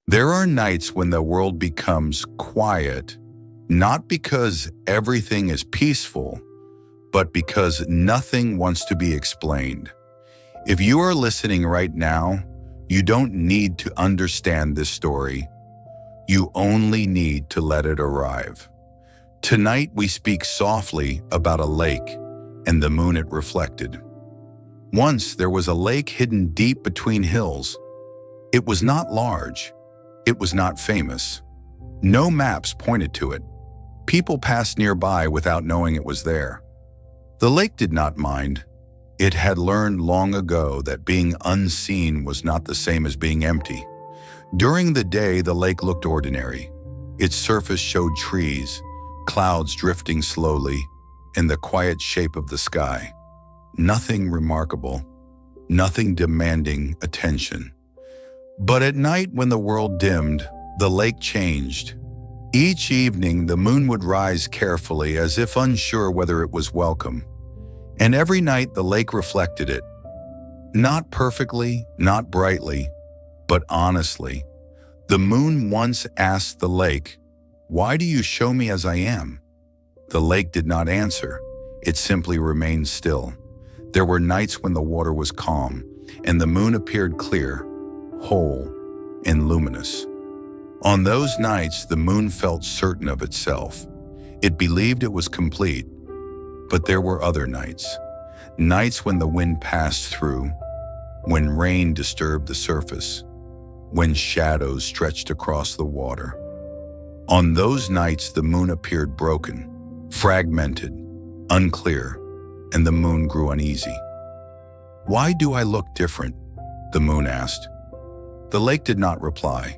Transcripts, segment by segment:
There are nights when the world becomes quiet, not because everything is peaceful, but because nothing wants to be explained. If you are listening right now, you don't need to understand this story. You only need to let it arrive. Tonight we speak softly about a lake and the moon it reflected. Once there was a lake hidden deep between hills. It was not large. It was not famous. No maps pointed to it. People passed nearby without knowing it was there. The lake did not mind. It had learned long ago that being unseen was not the same as being empty. During the day, the lake looked ordinary. Its surface showed trees, clouds drifting slowly, and the quiet shape of the sky. Nothing remarkable, nothing demanding attention. But at night, when the world dimmed, the lake changed. Each evening, the moon would rise carefully, as if unsure whether it was welcome. And every night, the lake reflected it. Not perfectly, not brightly, but honestly. The moon once asked the lake, "Why do you show me as I am?" The lake did not answer. It simply remained still. There were nights when the water was calm, and the moon appeared clear, whole, and luminous. On those nights, the moon felt certain of itself. It believed it was complete. But there were other nights. Nights when the wind passed through, when rain disturbed the surface, when shadows stretched across the water. On those nights, the moon appeared broken, fragmented, unclear, and the moon grew uneasy. "Why do I look different?" the moon asked. The lake did not reply.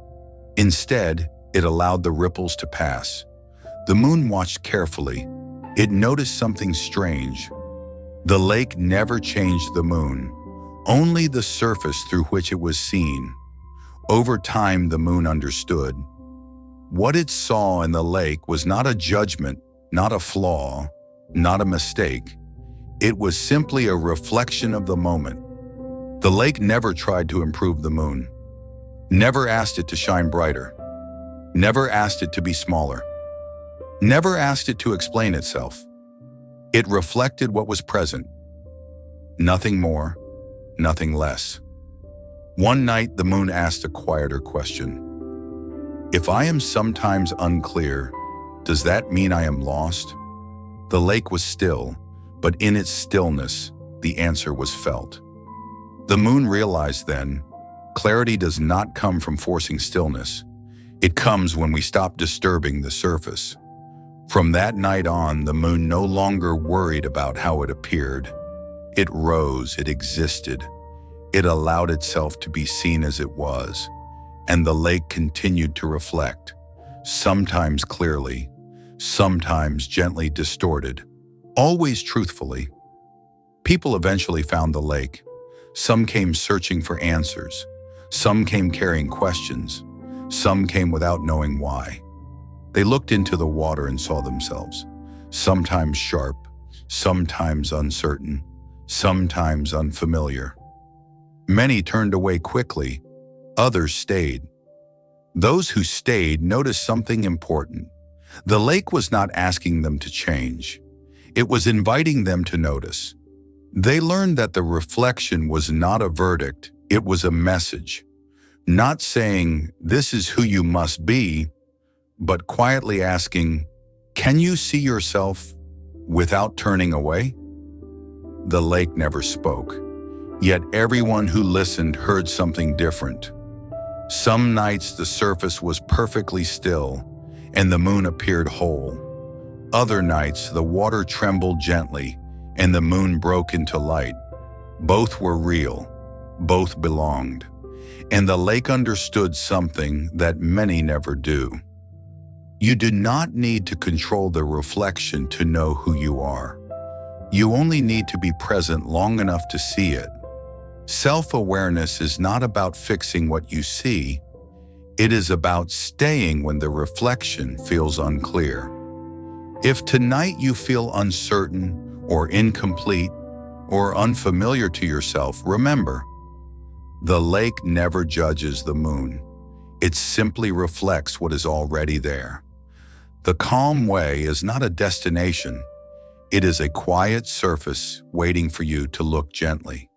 Instead, it allowed the ripples to pass. The moon watched carefully. It noticed something strange. The lake never changed the moon, only the surface through which it was seen. Over time, the moon understood. What it saw in the lake was not a judgment, not a flaw, not a mistake. It was simply a reflection of the moment. The lake never tried to improve the moon, never asked it to shine brighter, never asked it to be smaller, never asked it to explain itself. It reflected what was present. Nothing more, nothing less. One night, the moon asked a quieter question. "If I am sometimes unclear, does that mean I am lost?" The lake was still, but in its stillness, the answer was felt. The moon realized then, clarity does not come from forcing stillness. It comes when we stop disturbing the surface. From that night on, the moon no longer worried about how it appeared. It rose, it existed. It allowed itself to be seen as it was, and the lake continued to reflect, sometimes clearly, sometimes gently distorted, always truthfully. People eventually found the lake. Some came searching for answers. Some came carrying questions. Some came without knowing why. They looked into the water and saw themselves, sometimes sharp, sometimes uncertain, sometimes unfamiliar. Many turned away quickly. Others stayed. Those who stayed noticed something important. The lake was not asking them to change. It was inviting them to notice. They learned that the reflection was not a verdict, it was a message. Not saying, "This is who you must be," but quietly asking, "Can you see yourself without turning away?" The lake never spoke, yet everyone who listened heard something different. Some nights the surface was perfectly still, and the moon appeared whole. Other nights the water trembled gently, and the moon broke into light. Both were real, both belonged, and the lake understood something that many never do. You do not need to control the reflection to know who you are. You only need to be present long enough to see it. Self-awareness is not about fixing what you see. It is about staying when the reflection feels unclear. If tonight you feel uncertain or incomplete or unfamiliar to yourself, remember, the lake never judges the moon. It simply reflects what is already there. The calm way is not a destination. It is a quiet surface waiting for you to look gently.